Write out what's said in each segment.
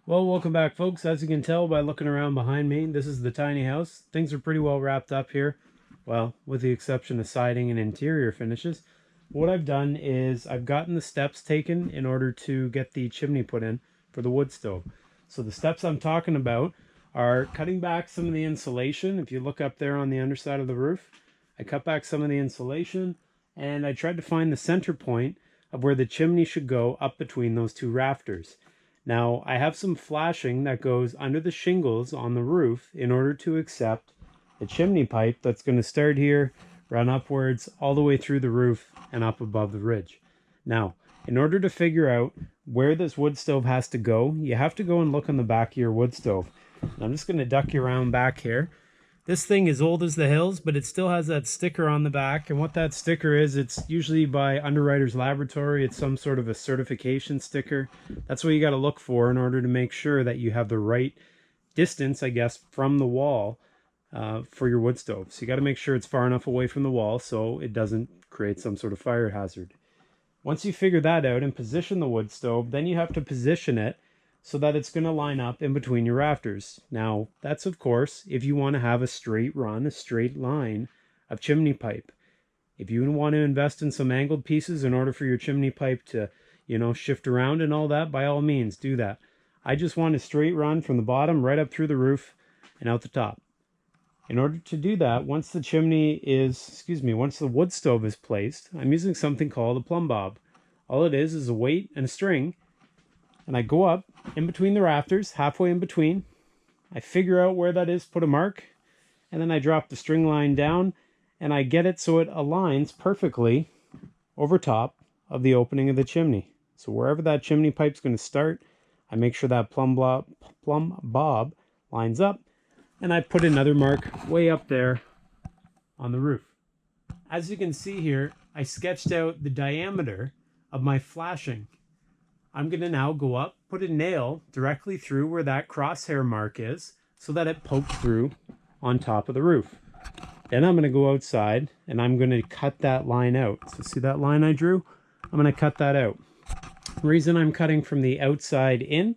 Well, welcome back, folks. As you can tell by looking around behind me, this is the tiny house. Things are pretty well wrapped up here. Well, with the exception of siding and interior finishes. What I've done is I've gotten the steps taken in order to get the chimney put in for the wood stove. So the steps I'm talking about are cutting back some of the insulation. If you look up there on the underside of the roof, I cut back some of the insulation and I tried to find the center point of where the chimney should go up between those two rafters. Now, I have some flashing that goes under the shingles on the roof in order to accept the chimney pipe that's going to start here, run upwards, all the way through the roof and up above the ridge. Now, in order to figure out where this wood stove has to go, you have to go and look on the back of your wood stove. And I'm just going to duck you around back here. This thing is old as the hills, but it still has that sticker on the back. And what that sticker is, it's usually by Underwriters Laboratory. It's some sort of a certification sticker. That's what you got to look for in order to make sure that you have the right distance, I guess, from the wall for your wood stove. So you got to make sure it's far enough away from the wall so it doesn't create some sort of fire hazard. Once you figure that out and position the wood stove, then you have to position it so that it's going to line up in between your rafters. Now, that's of course if you want to have a straight run, a straight line of chimney pipe. If you want to invest in some angled pieces in order for your chimney pipe to, shift around and all that, by all means, do that. I just want a straight run from the bottom right up through the roof and out the top. In order to do that, once the wood stove is placed, I'm using something called a plumb bob. All it is a weight and a string, and I go up in between the rafters, halfway in between. I figure out where that is, put a mark, and then I drop the string line down, and I get it so it aligns perfectly over top of the opening of the chimney. So wherever that chimney pipe's going to start, I make sure that plumb bob lines up, and I put another mark way up there on the roof. As you can see here, I sketched out the diameter of my flashing. I'm going to now go up, put a nail directly through where that crosshair mark is so that it pokes through on top of the roof. Then I'm going to go outside and I'm going to cut that line out. So see that line I drew? I'm going to cut that out. The reason I'm cutting from the outside in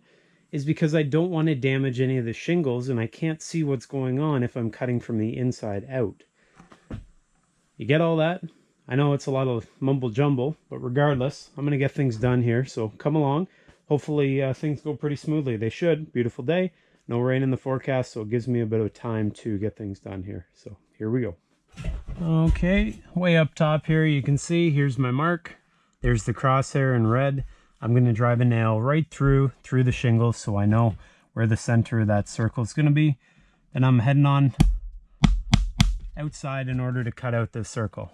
is because I don't want to damage any of the shingles and I can't see what's going on if I'm cutting from the inside out. You get all that? I know it's a lot of mumble jumble, but regardless, I'm going to get things done here. So come along. Hopefully things go pretty smoothly. They should. Beautiful day. No rain in the forecast, so it gives me a bit of time to get things done here. So here we go. Okay, way up top here you can see, here's my mark. There's the crosshair in red. I'm going to drive a nail right through the shingles so I know where the center of that circle is going to be. Then I'm heading on outside in order to cut out this circle.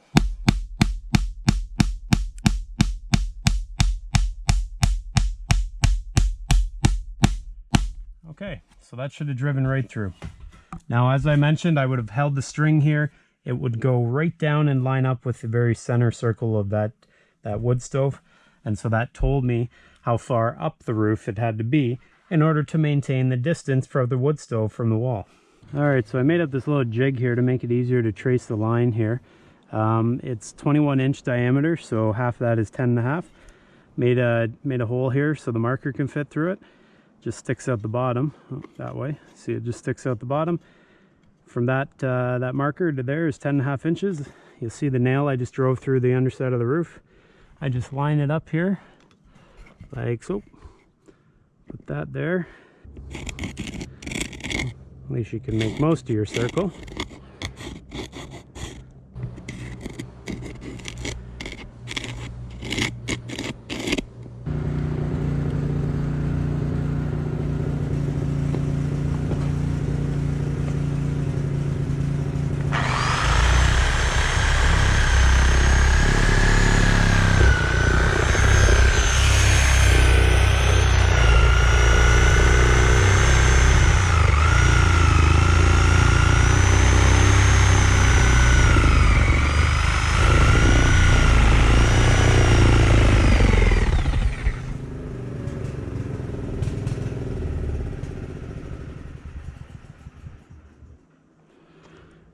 Okay, so that should have driven right through. Now, as I mentioned, I would have held the string here. It would go right down and line up with the very center circle of that wood stove. And so that told me how far up the roof it had to be in order to maintain the distance for the wood stove from the wall. All right, so I made up this little jig here to make it easier to trace the line here. It's 21-inch diameter, so half that is 10.5. Made a hole here so the marker can fit through it. Just sticks out the bottom that way. See, it just sticks out the bottom. From that marker to there is 10.5 inches. You'll see the nail I just drove through the underside of the roof. I just line it up here like so. Put that there. At least you can make most of your circle.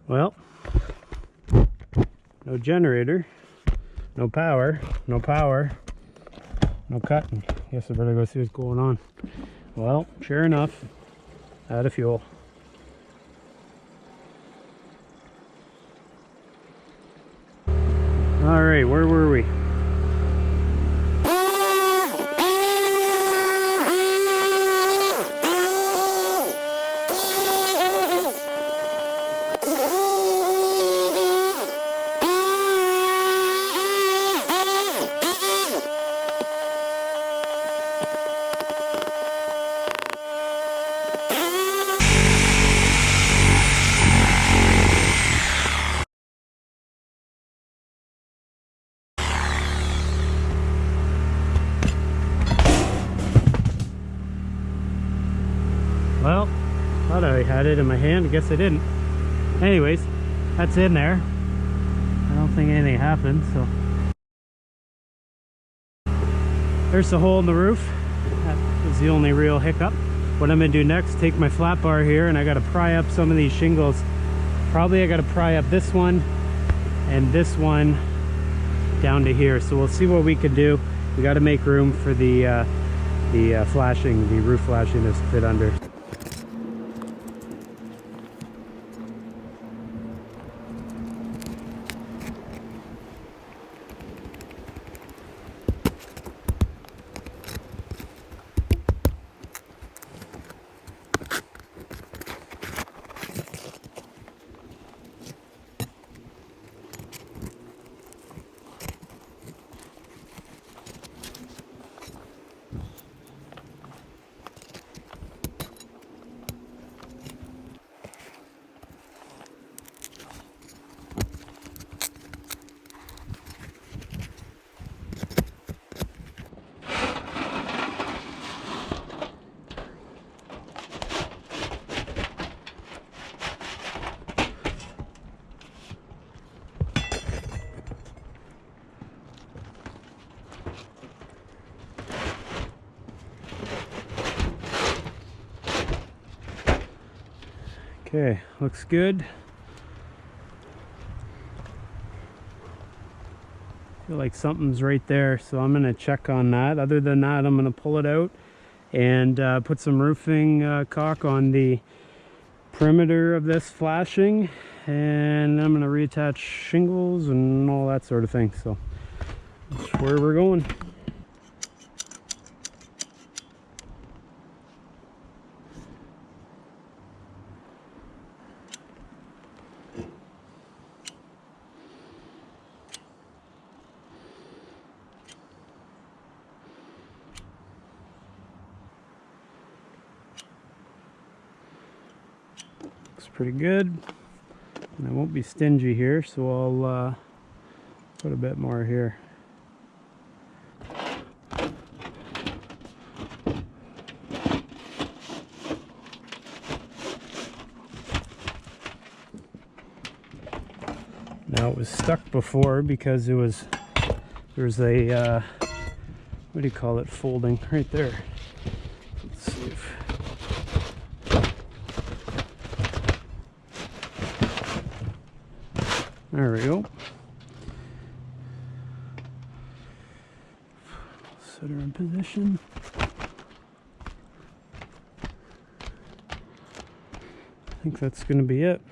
Well, no generator, no power, no cutting. Guess I better go see what's going on. Well, sure enough, out of fuel. All right, where were we? Well, thought I had it in my hand. I guess I didn't. Anyways, that's in there. I don't think anything happened, so. There's the hole in the roof. That was the only real hiccup. What I'm gonna do next, take my flat bar here, and I gotta pry up some of these shingles. Probably I gotta pry up this one and this one down to here. So we'll see what we can do. We gotta make room for the flashing, the roof flashing to fit under. Okay, looks good. Feel like something's right there, so I'm gonna check on that. Other than that, I'm gonna pull it out and put some roofing caulk on the perimeter of this flashing, and I'm gonna reattach shingles and all that sort of thing. So that's where we're going. Looks pretty good. And I won't be stingy here, so I'll put a bit more here. Now it was stuck before because there's a what do you call it, folding right there. Let's see if there we go. Set her in position. I think that's going to be it.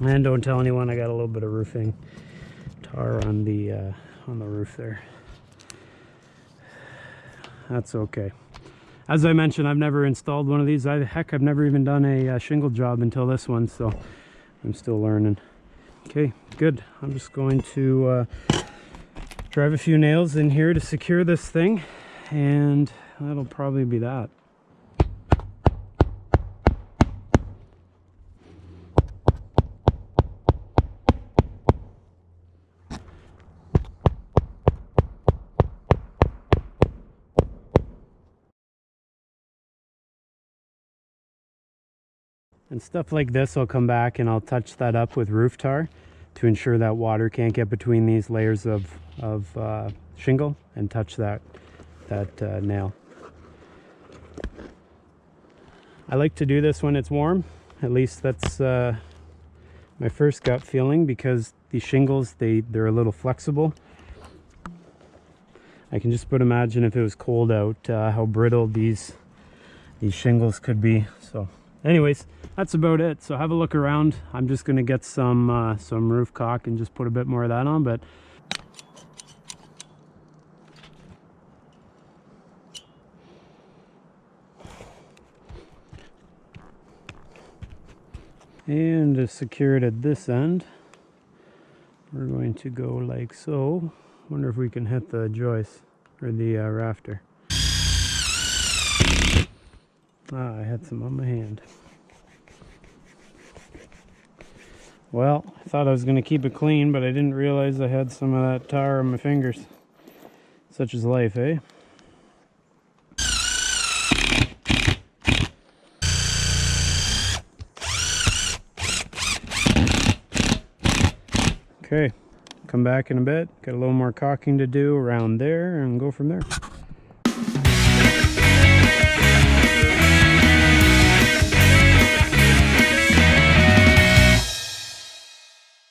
And don't tell anyone I got a little bit of roofing tar on the roof there. That's okay. As I mentioned, I've never installed one of these. Heck, I've never even done a shingle job until this one, so I'm still learning. Okay, good. I'm just going to drive a few nails in here to secure this thing, and that'll probably be that. And stuff like this, I'll come back and I'll touch that up with roof tar to ensure that water can't get between these layers of shingle and touch that nail. I like to do this when it's warm. At least that's my first gut feeling, because these shingles, they're a little flexible. I can just but imagine if it was cold out, how brittle these shingles could be. So anyways, that's about it. So have a look around. I'm just gonna get some roof caulk and just put a bit more of that on. But and to secure it at this end, we're going to go like so. Wonder if we can hit the joist or the rafter. I had some on my hand. Well, I thought I was going to keep it clean, but I didn't realize I had some of that tar on my fingers. Such is life, eh? Okay, come back in a bit. Got a little more caulking to do around there and go from there.